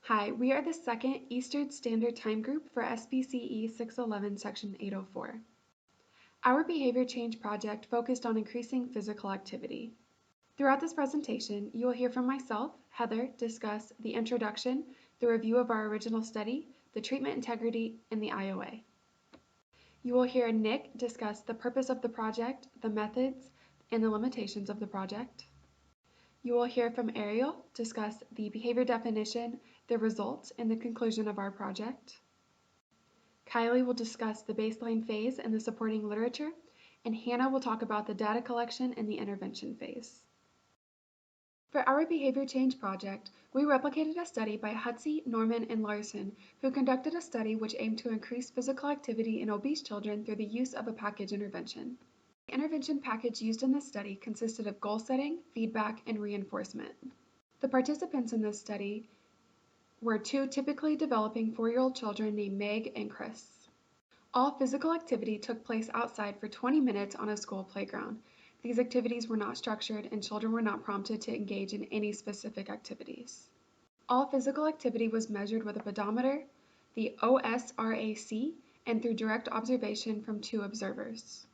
Hi, we are the second Eastern Standard Time group for SPCE 611 Section 804. Our behavior change project focused on increasing physical activity. Throughout this presentation, you will hear from myself, Heather, discuss the introduction, the review of our original study, the treatment integrity, and the IOA. You will hear Nick discuss the purpose of the project, the methods, and the limitations of the project. You will hear from Ariel discuss the behavior definition, the results, and the conclusion of our project. Kylie will discuss the baseline phase and the supporting literature, and Hannah will talk about the data collection and the intervention phase. For our behavior change project, we replicated a study by Hutsey, Norman, and Larson, who conducted a study which aimed to increase physical activity in obese children through the use of a package intervention. The intervention package used in this study consisted of goal setting, feedback, and reinforcement. The participants in this study were two typically developing 4-year-old children named Meg and Chris. All physical activity took place outside for 20 minutes on a school playground. These activities were not structured and children were not prompted to engage in any specific activities. All physical activity was measured with a pedometer, the OSRAC, and through direct observation from 2 observers.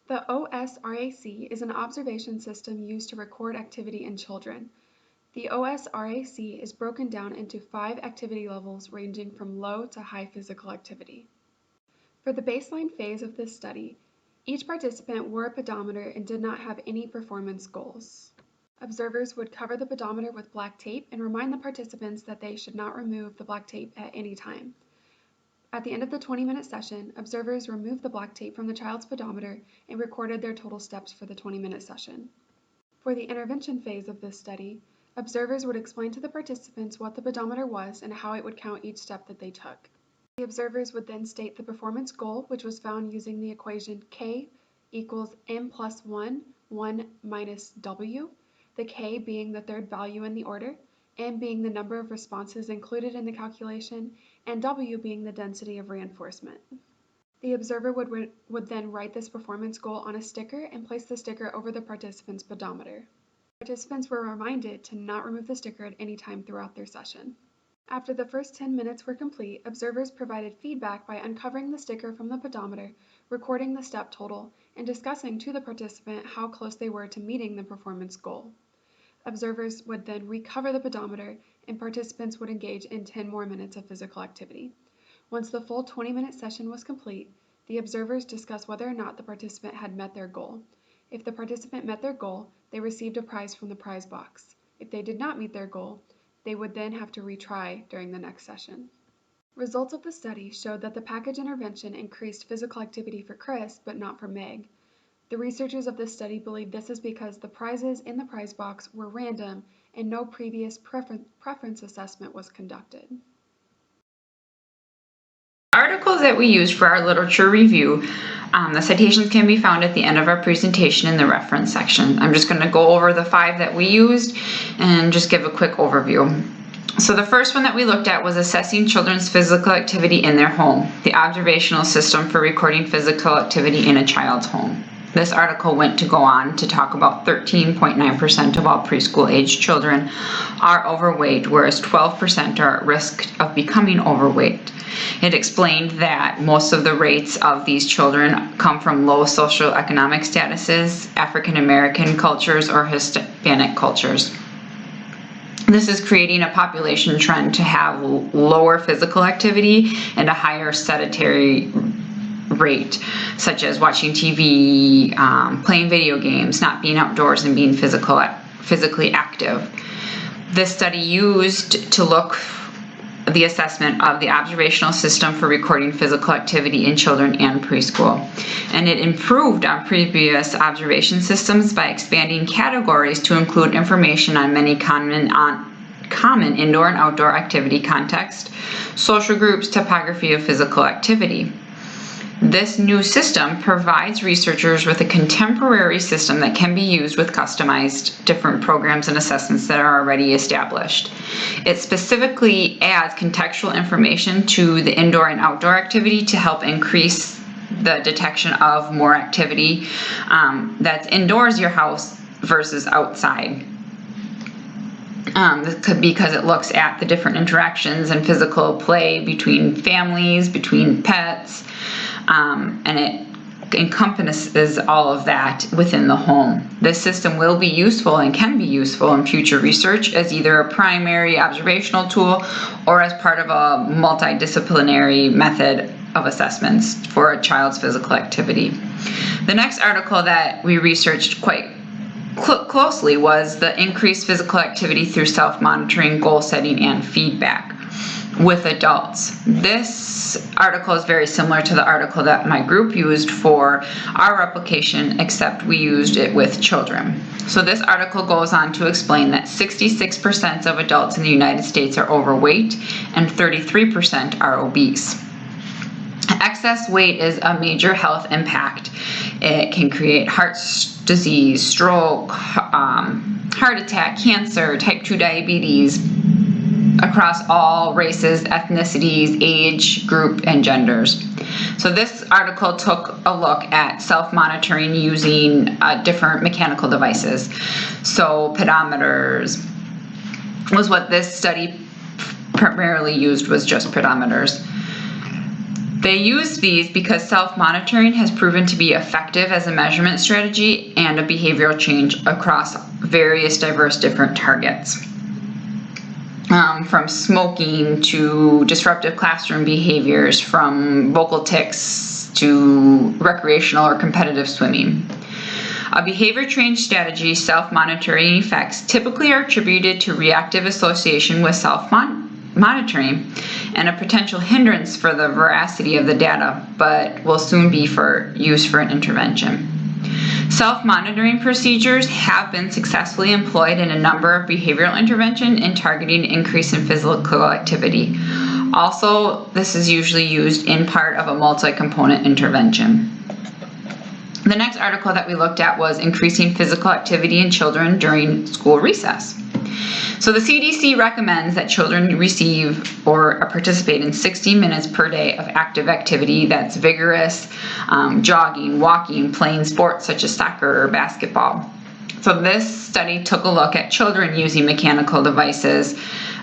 The OSRAC is an observation system used to record activity in children. The OSRAC is broken down into 5 activity levels ranging from low to high physical activity. For the baseline phase of this study, each participant wore a pedometer and did not have any performance goals. Observers would cover the pedometer with black tape and remind the participants that they should not remove the black tape at any time. At the end of the 20-minute session, observers removed the black tape from the child's pedometer and recorded their total steps for the 20-minute session. For the intervention phase of this study, observers would explain to the participants what the pedometer was and how it would count each step that they took. The observers would then state the performance goal, which was found using the equation K equals M plus 1 minus W, the K being the third value in the order, M being the number of responses included in the calculation, and W being the density of reinforcement. The observer would then write this performance goal on a sticker and place the sticker over the participant's pedometer. Participants were reminded to not remove the sticker at any time throughout their session. After the first 10 minutes were complete, observers provided feedback by uncovering the sticker from the pedometer, recording the step total, and discussing to the participant how close they were to meeting the performance goal. Observers would then recover the pedometer, and participants would engage in 10 more minutes of physical activity. Once the full 20-minute session was complete, the observers discussed whether or not the participant had met their goal. If the participant met their goal, they received a prize from the prize box. If they did not meet their goal, they would then have to retry during the next session. Results of the study showed that the package intervention increased physical activity for Chris, but not for Meg. The researchers of this study believe this is because the prizes in the prize box were random and no previous preference assessment was conducted. Articles that we used for our literature review, the citations can be found at the end of our presentation in the reference section. I'm just going to go over the 5 that we used and just give a quick overview. So the first one that we looked at was assessing children's physical activity in their home, the observational system for recording physical activity in a child's home. This article went to go on to talk about 13.9% of all preschool-aged children are overweight, whereas 12% are at risk of becoming overweight. It explained that most of the rates of these children come from low socioeconomic statuses, African American cultures, or Hispanic cultures. This is creating a population trend to have lower physical activity and a higher sedentary rate, such as watching TV, playing video games, not being outdoors, and being physically active. This study used to look the assessment of the observational system for recording physical activity in children and preschool. And it improved on previous observation systems by expanding categories to include information on many common indoor and outdoor activity context, social groups, topography of physical activity. This new system provides researchers with a contemporary system that can be used with customized different programs and assessments that are already established. It specifically adds contextual information to the indoor and outdoor activity to help increase the detection of more activity that's indoors your house versus outside. This could be because it looks at the different interactions and physical play between families, between pets, and it encompasses all of that within the home. This system will be useful and can be useful in future research as either a primary observational tool or as part of a multidisciplinary method of assessments for a child's physical activity. The next article that we researched quite closely was the increased physical activity through self-monitoring, goal setting, and feedback with adults. This article is very similar to the article that my group used for our replication, except we used it with children. So this article goes on to explain that 66% of adults in the United States are overweight and 33% are obese. Excess weight is a major health impact. It can create heart disease, stroke, heart attack, cancer, type 2 diabetes across all races, ethnicities, age, group, and genders. So this article took a look at self-monitoring using different mechanical devices. So pedometers was what this study primarily used, was just pedometers. They used these because self-monitoring has proven to be effective as a measurement strategy and a behavioral change across various diverse different targets. From smoking to disruptive classroom behaviors, from vocal tics to recreational or competitive swimming. A behavior change strategy, self-monitoring effects typically are attributed to reactive association with self-monitoring and a potential hindrance for the veracity of the data, but will soon be used for an intervention. Self-monitoring procedures have been successfully employed in a number of behavioral interventions in targeting increase in physical activity. Also, this is usually used in part of a multi-component intervention. The next article that we looked at was increasing physical activity in children during school recess. So the CDC recommends that children receive or participate in 60 minutes per day of active activity that's vigorous, jogging, walking, playing sports such as soccer or basketball. So this study took a look at children using mechanical devices,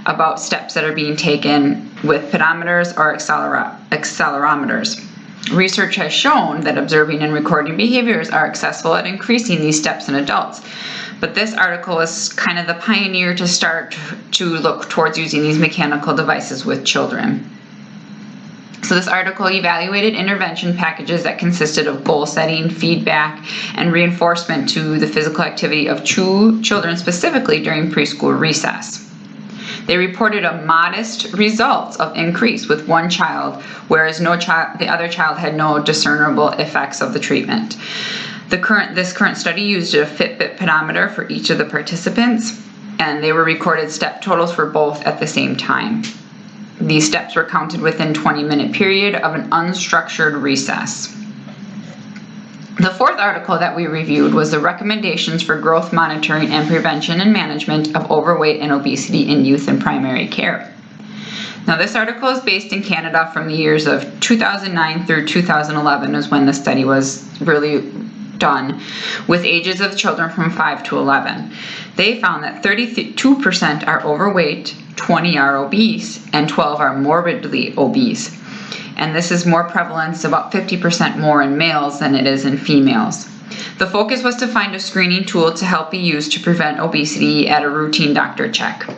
about steps that are being taken with pedometers or accelerometers. Research has shown that observing and recording behaviors are accessible at increasing these steps in adults. But this article is kind of the pioneer to start to look towards using these mechanical devices with children. So this article evaluated intervention packages that consisted of goal setting, feedback, and reinforcement to the physical activity of children specifically during preschool recess. They reported a modest result of increase with one child, whereas the other child had no discernible effects of the treatment. This current study used a Fitbit pedometer for each of the participants, and they were recorded step totals for both at the same time. These steps were counted within 20-minute period of an unstructured recess. The fourth article that we reviewed was the recommendations for growth monitoring and prevention and management of overweight and obesity in youth and primary care. Now this article is based in Canada from the years of 2009 through 2011 is when the study was really done, with ages of children from 5 to 11. They found that 32% are overweight, 20 are obese, and 12 are morbidly obese. And this is more prevalence, about 50% more in males than it is in females. The focus was to find a screening tool to help be used to prevent obesity at a routine doctor check.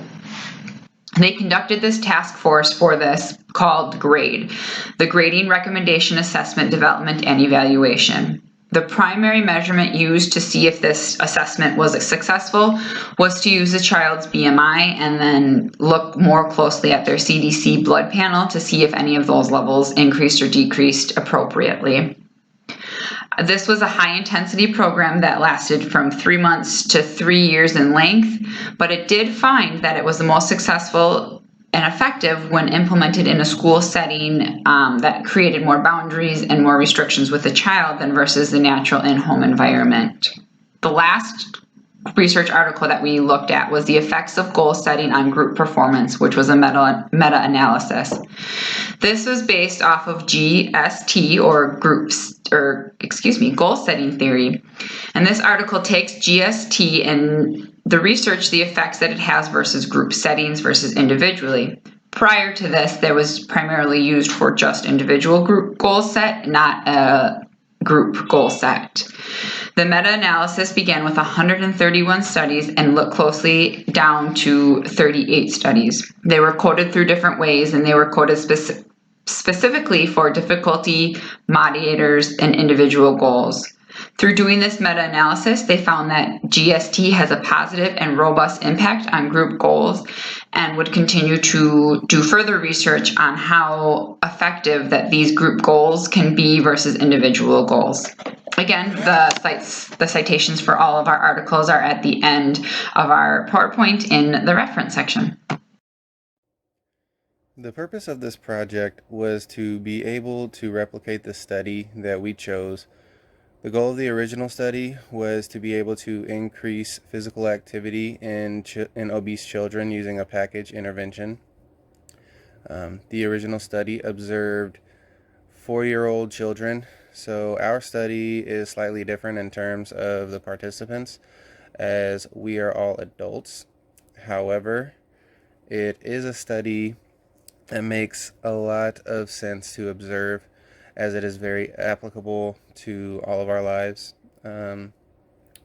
They conducted this task force for this called GRADE, the Grading Recommendation Assessment Development and Evaluation. The primary measurement used to see if this assessment was successful was to use the child's BMI and then look more closely at their CDC blood panel to see if any of those levels increased or decreased appropriately. This was a high-intensity program that lasted from 3 months to 3 years in length, but it did find that it was the most successful and effective when implemented in a school setting that created more boundaries and more restrictions with the child than versus the natural in-home environment. The last research article that we looked at was the effects of goal setting on group performance, which was a meta-analysis. This was based off of GST goal setting theory. And this article takes GST and the research, the effects that it has versus group settings versus individually. Prior to this, that was primarily used for just individual group goal set, not a group goal set. The meta-analysis began with 131 studies and looked closely down to 38 studies. They were coded through different ways, and they were coded specifically for difficulty, moderators, and individual goals. Through doing this meta-analysis, they found that GST has a positive and robust impact on group goals and would continue to do further research on how effective that these group goals can be versus individual goals. Again, the citations for all of our articles are at the end of our PowerPoint in the reference section. The purpose of this project was to be able to replicate the study that we chose. The goal of the original study was to be able to increase physical activity in obese children using a package intervention. The original study observed 4-year-old children, so our study is slightly different in terms of the participants, as we are all adults. However, it is a study that makes a lot of sense to observe, as it is very applicable to all of our lives.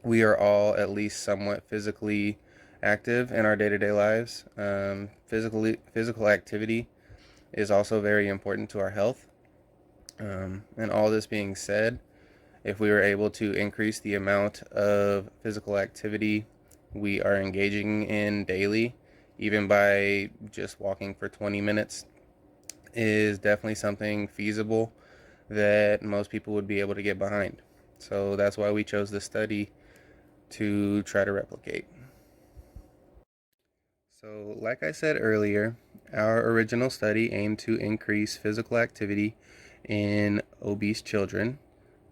We are all at least somewhat physically active in our day-to-day lives. Physical activity is also very important to our health. And all this being said, if we were able to increase the amount of physical activity we are engaging in daily, even by just walking for 20 minutes, is definitely something feasible that most people would be able to get behind. So that's why we chose this study to try to replicate. So like I said earlier, our original study aimed to increase physical activity in obese children.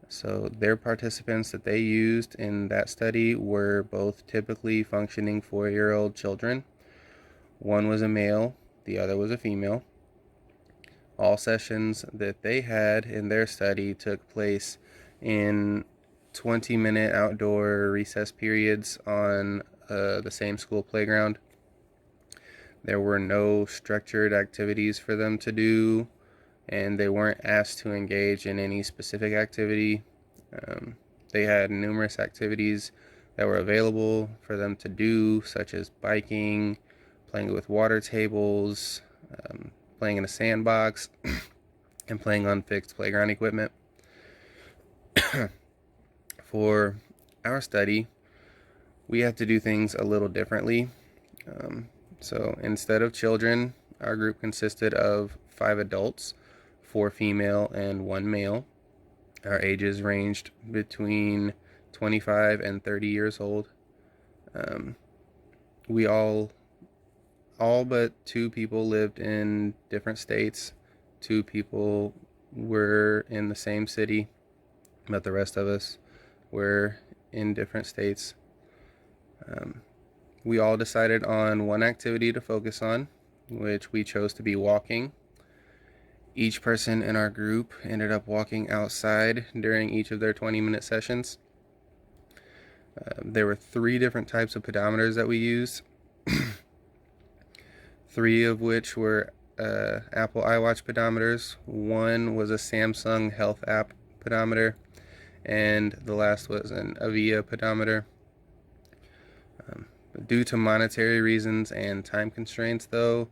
So their participants that they used in that study were both typically functioning 4-year-old children. One was a male, the other was a female. All sessions that they had in their study took place in 20-minute outdoor recess periods on the same school playground. There were no structured activities for them to do, and they weren't asked to engage in any specific activity. They had numerous activities that were available for them to do, such as biking, playing with water tables, playing in a sandbox, and playing on fixed playground equipment. For our study, we had to do things a little differently. So instead of children, our group consisted of 5 adults, 4 female and 1 male. Our ages ranged between 25 and 30 years old. We all but 2 people lived in different states. 2 people were in the same city, but the rest of us were in different states. We all decided on one activity to focus on, which we chose to be walking. Each person in our group ended up walking outside during each of their 20-minute sessions. There were 3 different types of pedometers that we used. 3 of which were Apple iWatch pedometers. 1 was a Samsung Health app pedometer, and the last was an Avia pedometer. Due to monetary reasons and time constraints, though,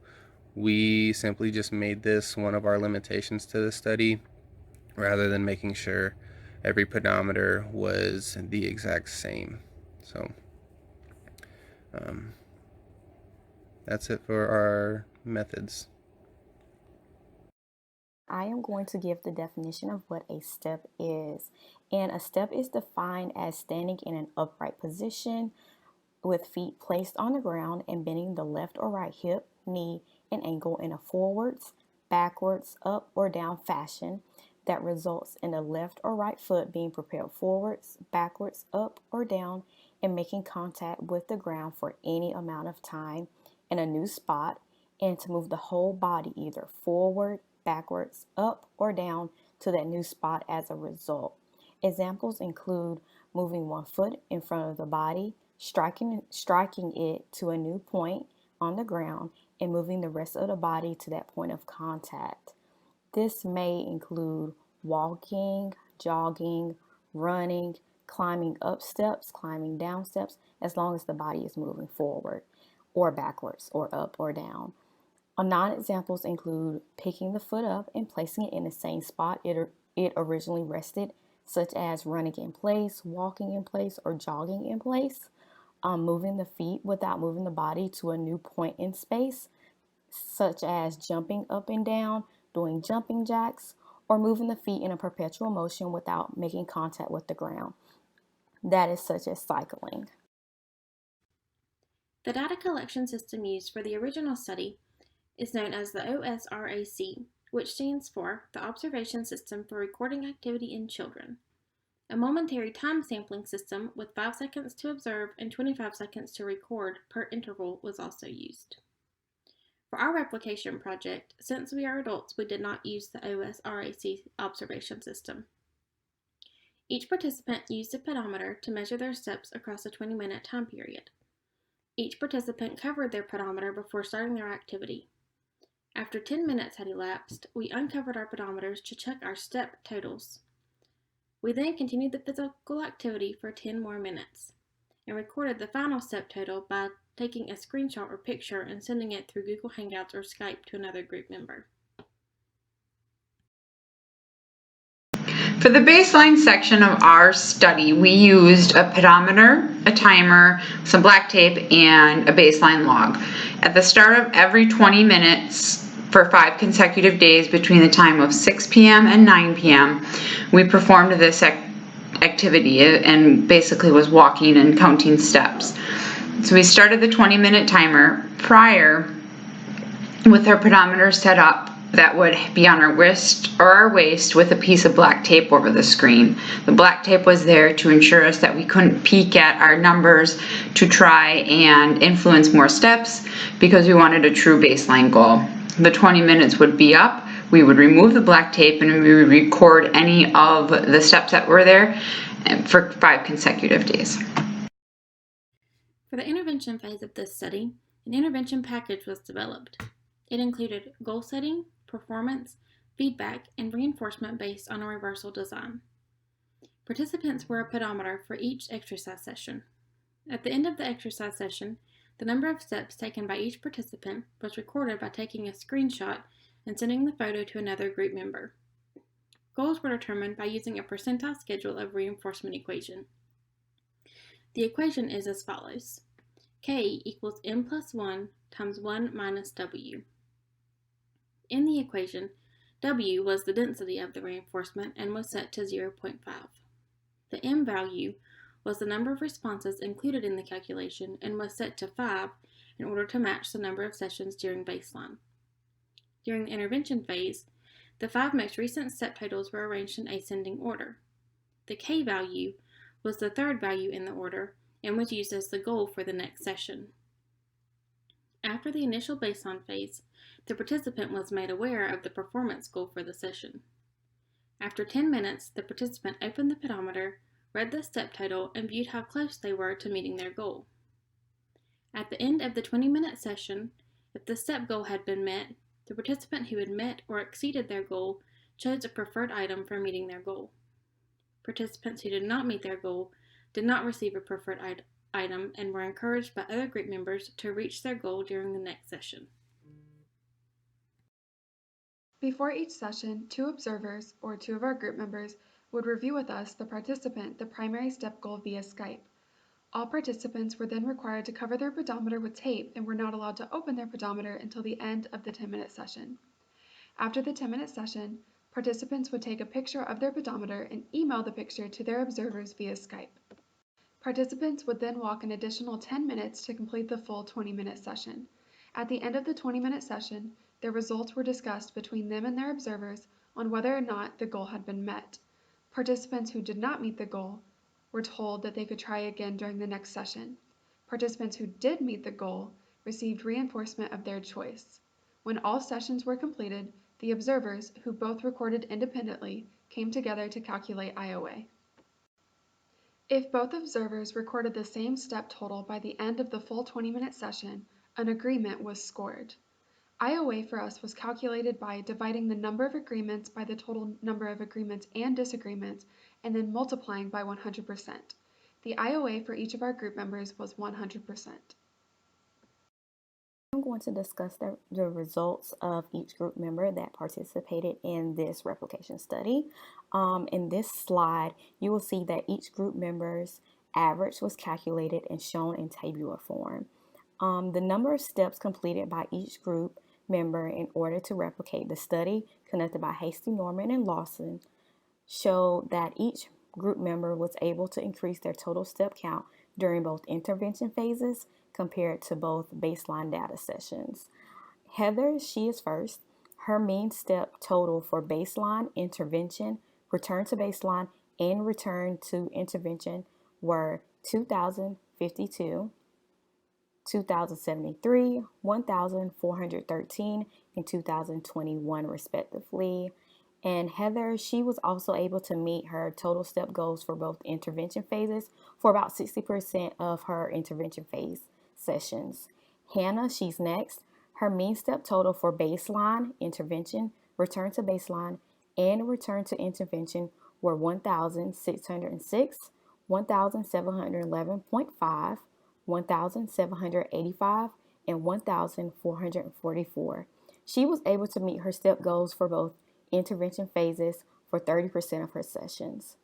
we simply just made this one of our limitations to the study, rather than making sure every pedometer was the exact same. So that's it for our methods. I am going to give the definition of what a step is. And a step is defined as standing in an upright position with feet placed on the ground and bending the left or right hip, knee, and ankle in a forwards, backwards, up, or down fashion, that results in the left or right foot being propelled forwards, backwards, up, or down, and making contact with the ground for any amount of time in a new spot, and to move the whole body either forward, backwards, up, or down to that new spot as a result. Examples include moving one foot in front of the body, striking it to a new point on the ground, and moving the rest of the body to that point of contact. This may include walking, jogging, running, climbing up steps, climbing down steps, as long as the body is moving forward or backwards or up or down. Non-examples include picking the foot up and placing it in the same spot it originally rested, such as running in place, walking in place, or jogging in place. Moving the feet without moving the body to a new point in space, such as jumping up and down, doing jumping jacks, or moving the feet in a perpetual motion without making contact with the ground. That is such as cycling. The data collection system used for the original study is known as the OSRAC, which stands for the Observation System for Recording Activity in Children. A momentary time sampling system with 5 seconds to observe and 25 seconds to record per interval was also used. For our replication project, since we are adults, we did not use the OSRAC observation system. Each participant used a pedometer to measure their steps across a 20-minute time period. Each participant covered their pedometer before starting their activity. After 10 minutes had elapsed, we uncovered our pedometers to check our step totals. We then continued the physical activity for 10 more minutes and recorded the final step total by taking a screenshot or picture and sending it through Google Hangouts or Skype to another group member. For the baseline section of our study, we used a pedometer, a timer, some black tape, and a baseline log. At the start of every 20 minutes for 5 consecutive days between the time of 6 p.m. and 9 p.m., we performed this activity and basically was walking and counting steps. So we started the 20-minute timer prior with our pedometer set up that would be on our wrist or our waist with a piece of black tape over the screen. The black tape was there to ensure us that we couldn't peek at our numbers to try and influence more steps because we wanted a true baseline goal. The 20 minutes would be up, we would remove the black tape and we would record any of the steps that were there for 5 consecutive days. For the intervention phase of this study, an intervention package was developed. It included goal setting, performance, feedback, and reinforcement based on a reversal design. Participants were a pedometer for each exercise session. At the end of the exercise session, the number of steps taken by each participant was recorded by taking a screenshot and sending the photo to another group member. Goals were determined by using a percentile schedule of reinforcement equation. The equation is as follows. K equals m plus 1 times 1 minus W. In the equation, W was the density of the reinforcement and was set to 0.5. The m value was the number of responses included in the calculation and was set to 5 in order to match the number of sessions during baseline. During the intervention phase, the 5 most recent step totals were arranged in ascending order. The K value was the third value in the order and was used as the goal for the next session. After the initial baseline phase, the participant was made aware of the performance goal for the session. After 10 minutes, the participant opened the pedometer, read the step total, and viewed how close they were to meeting their goal. At the end of the 20-minute session, if the step goal had been met, the participant who had met or exceeded their goal chose a preferred item for meeting their goal. Participants who did not meet their goal did not receive a preferred item and were encouraged by other group members to reach their goal during the next session. Before each session, 2 observers, or 2 of our group members, would review with us, the participant, the primary step goal via Skype. All participants were then required to cover their pedometer with tape and were not allowed to open their pedometer until the end of the 10-minute session. After the 10-minute session, participants would take a picture of their pedometer and email the picture to their observers via Skype. Participants would then walk an additional 10 minutes to complete the full 20-minute session. At the end of the 20-minute session, their results were discussed between them and their observers on whether or not the goal had been met. Participants who did not meet the goal were told that they could try again during the next session. Participants who did meet the goal received reinforcement of their choice. When all sessions were completed, the observers, who both recorded independently, came together to calculate IOA. If both observers recorded the same step total by the end of the full 20-minute session, an agreement was scored. IOA for us was calculated by dividing the number of agreements by the total number of agreements and disagreements, and then multiplying by 100%. The IOA for each of our group members was 100%. I'm going to discuss the results of each group member that participated in this replication study. In this slide, you will see that each group member's average was calculated and shown in tabular form. The number of steps completed by each group member in order to replicate the study conducted by Hasty, Norman, and Lawson showed that each group member was able to increase their total step count during both intervention phases compared to both baseline data sessions. Heather, she is first. Her mean step total for baseline, intervention, return to baseline, and return to intervention were 2,052, 2,073, 1,413, and 2,021 respectively. And Heather, she was also able to meet her total step goals for both intervention phases for about 60% of her intervention phase sessions. Hannah, she's next. Her mean step total for baseline, intervention, return to baseline, and return to intervention were 1,606, 1,711.5, 1,785, and 1,444. She was able to meet her step goals for both intervention phases for 30% of her sessions.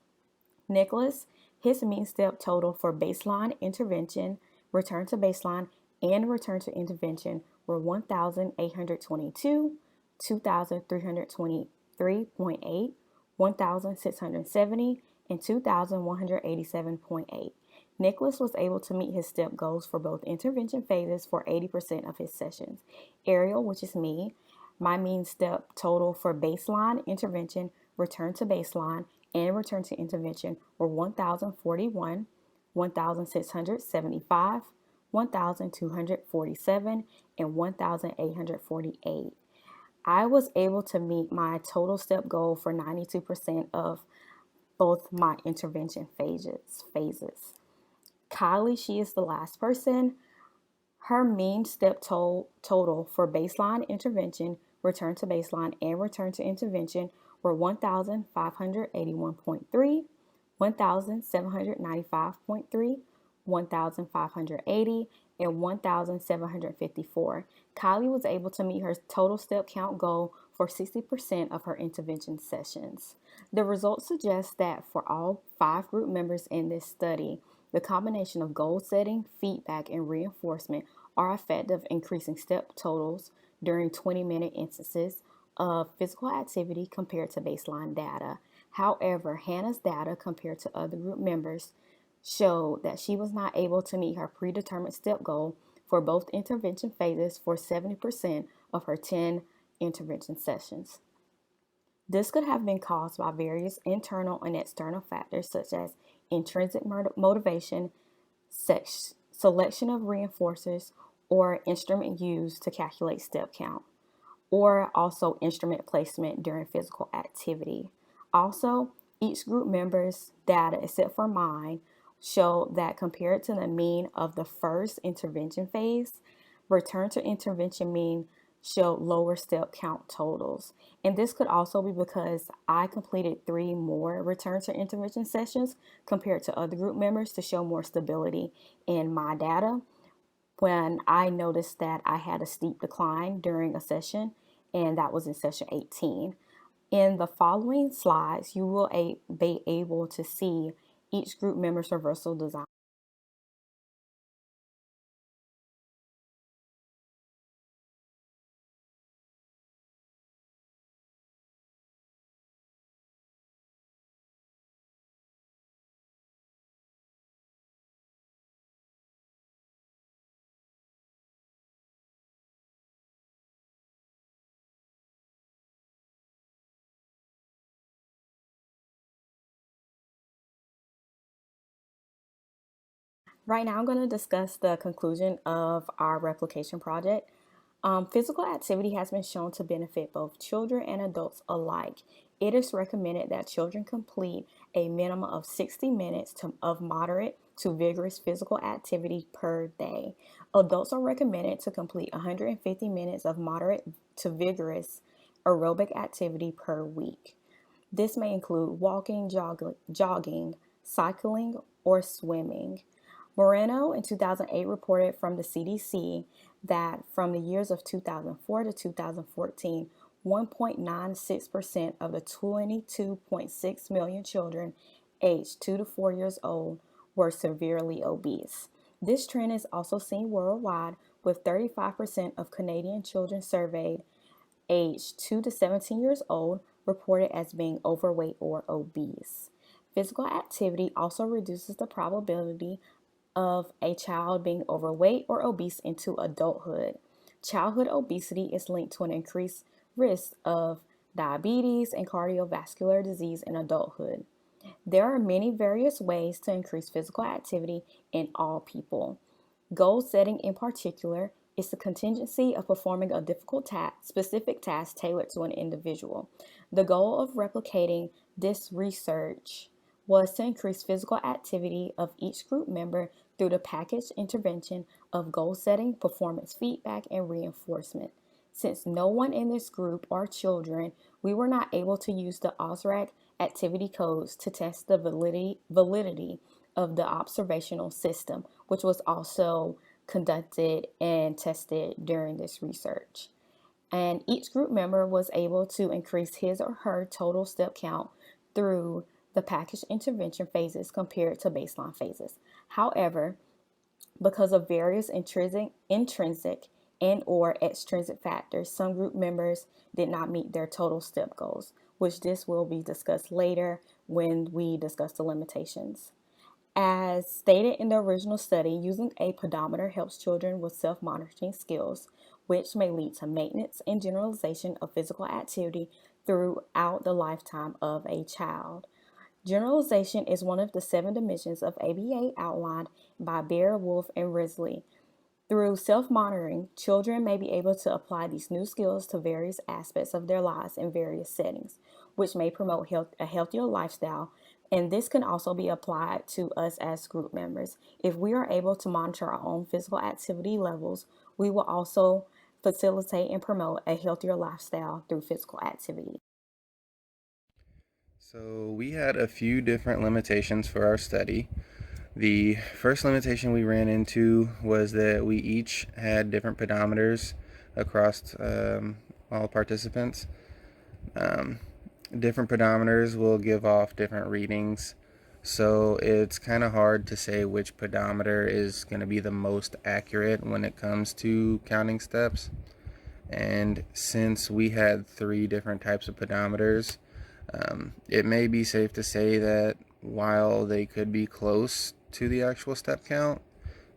Nicholas, his mean step total for baseline, intervention, return to baseline, and return to intervention were 1,822, 2,323.8, 1,670, and 2,187.8. Nicholas was able to meet his step goals for both intervention phases for 80% of his sessions. Ariel, which is me, my mean step total for baseline, intervention, return to baseline, and return to intervention were 1,041, 1,675, 1,247, and 1,848. I was able to meet my total step goal for 92% of both my intervention phases. Kylie, she is the last person. Her mean step total for baseline, intervention, return to baseline, and return to intervention were 1,581.3, 1,795.3, 1,580, and 1,754. Kylie was able to meet her total step count goal for 60% of her intervention sessions. The results suggest that for all 5 group members in this study, the combination of goal setting, feedback, and reinforcement are effective increasing step totals during 20-minute instances of physical activity compared to baseline data. However, Hannah's data compared to other group members showed that she was not able to meet her predetermined step goal for both intervention phases for 70% of her 10 intervention sessions. This could have been caused by various internal and external factors such as intrinsic motivation, selection of reinforcers, or instrument used to calculate step count, or also instrument placement during physical activity. Also, each group member's data, except for mine, show that compared to the mean of the first intervention phase, return to intervention mean showed lower step count totals. And this could also be because I completed 3 more return to intervention sessions compared to other group members to show more stability in my data when I noticed that I had a steep decline during a session, and that was in session 18. In the following slides, you will be able to see each group member's reversal design. Right now, I'm going to discuss the conclusion of our replication project. Physical activity has been shown to benefit both children and adults alike. It is recommended that children complete a minimum of 60 minutes of moderate to vigorous physical activity per day. Adults are recommended to complete 150 minutes of moderate to vigorous aerobic activity per week. This may include walking, jogging, cycling, or swimming. Moreno in 2008 reported from the CDC that from the years of 2004 to 2014, 1.96% of the 22.6 million children aged 2 to 4 years old were severely obese. This trend is also seen worldwide, with 35% of Canadian children surveyed aged 2 to 17 years old reported as being overweight or obese. Physical activity also reduces the probability of a child being overweight or obese into adulthood. Childhood obesity is linked to an increased risk of diabetes and cardiovascular disease in adulthood. There are many various ways to increase physical activity in all people. Goal setting, in particular, is the contingency of performing a difficult specific task tailored to an individual. The goal of replicating this research was to increase physical activity of each group member through the packaged intervention of goal setting, performance feedback, and reinforcement. Since no one in this group are children, we were not able to use the OSRAC activity codes to test the validity of the observational system, which was also conducted and tested during this research. And each group member was able to increase his or her total step count through the package intervention phases compared to baseline phases. However, because of various intrinsic and or extrinsic factors, some group members did not meet their total step goals, which this will be discussed later when we discuss the limitations. As stated in the original study, using a pedometer helps children with self-monitoring skills, which may lead to maintenance and generalization of physical activity throughout the lifetime of a child. Generalization is one of the 7 dimensions of ABA outlined by Bear, Wolf, and Risley. Through self-monitoring, children may be able to apply these new skills to various aspects of their lives in various settings, which may promote a healthier lifestyle. And this can also be applied to us as group members. If we are able to monitor our own physical activity levels, we will also facilitate and promote a healthier lifestyle through physical activity. So we had a few different limitations for our study. The first limitation we ran into was that we each had different pedometers across all participants. Different pedometers will give off different readings, so it's kind of hard to say which pedometer is going to be the most accurate when it comes to counting steps. And since we had 3 different types of pedometers, it may be safe to say that while they could be close to the actual step count,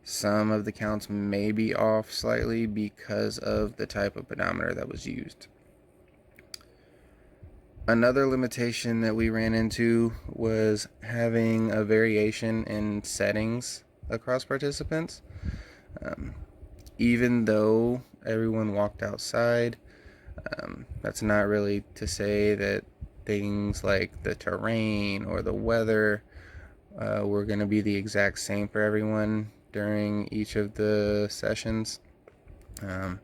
some of the counts may be off slightly because of the type of pedometer that was used. Another limitation that we ran into was having a variation in settings across participants. Even though everyone walked outside, that's not really to say that things like the terrain or the weather were going to be the exact same for everyone during each of the sessions. And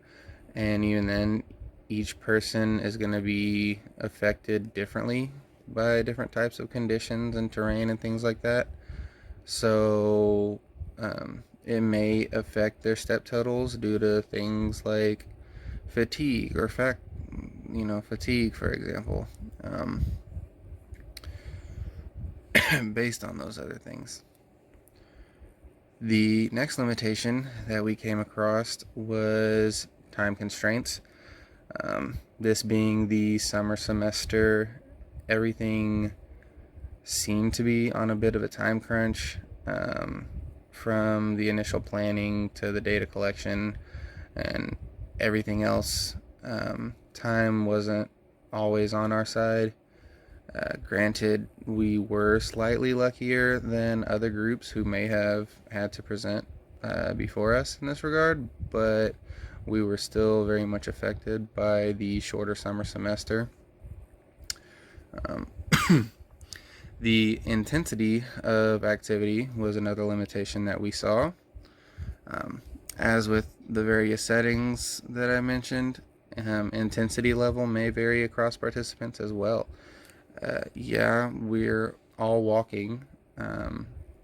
even then, each person is going to be affected differently by different types of conditions and terrain and things like that. So it may affect their step totals due to things like fatigue or fatigue, for example, based on those other things. The next limitation that we came across was time constraints. This being the summer semester, everything seemed to be on a bit of a time crunch, from the initial planning to the data collection and everything else. Time wasn't always on our side. Granted, we were slightly luckier than other groups who may have had to present before us in this regard, but we were still very much affected by the shorter summer semester. The intensity of activity was another limitation that we saw. As with the various settings that I mentioned, intensity level may vary across participants as well. Yeah, we're all walking,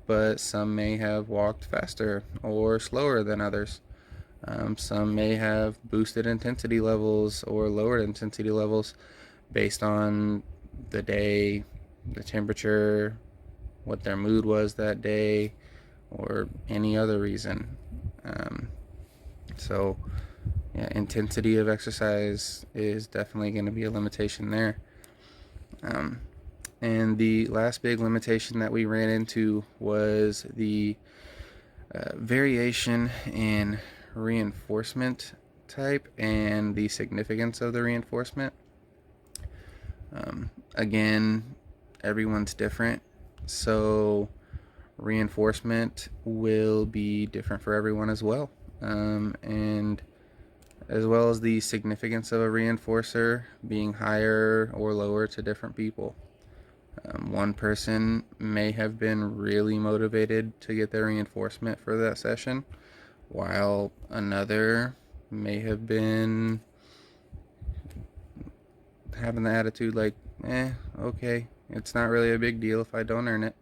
but some may have walked faster or slower than others. Some may have boosted intensity levels or lowered intensity levels based on the day, the temperature, what their mood was that day, or any other reason. So, yeah, intensity of exercise is definitely going to be a limitation there. And the last big limitation that we ran into was the variation in reinforcement type and the significance of the reinforcement. Again, everyone's different, so reinforcement will be different for everyone as well. And as well as the significance of a reinforcer being higher or lower to different people. One person may have been really motivated to get their reinforcement for that session, while another may have been having the attitude like, okay, it's not really a big deal if I don't earn it.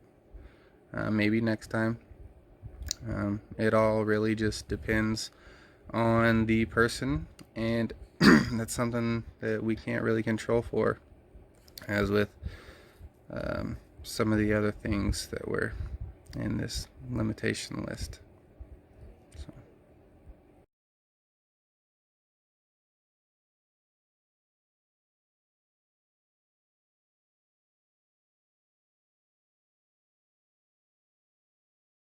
Maybe next time. It all really just depends on the person, and that's something that we can't really control for, as with some of the other things that were in this limitation list.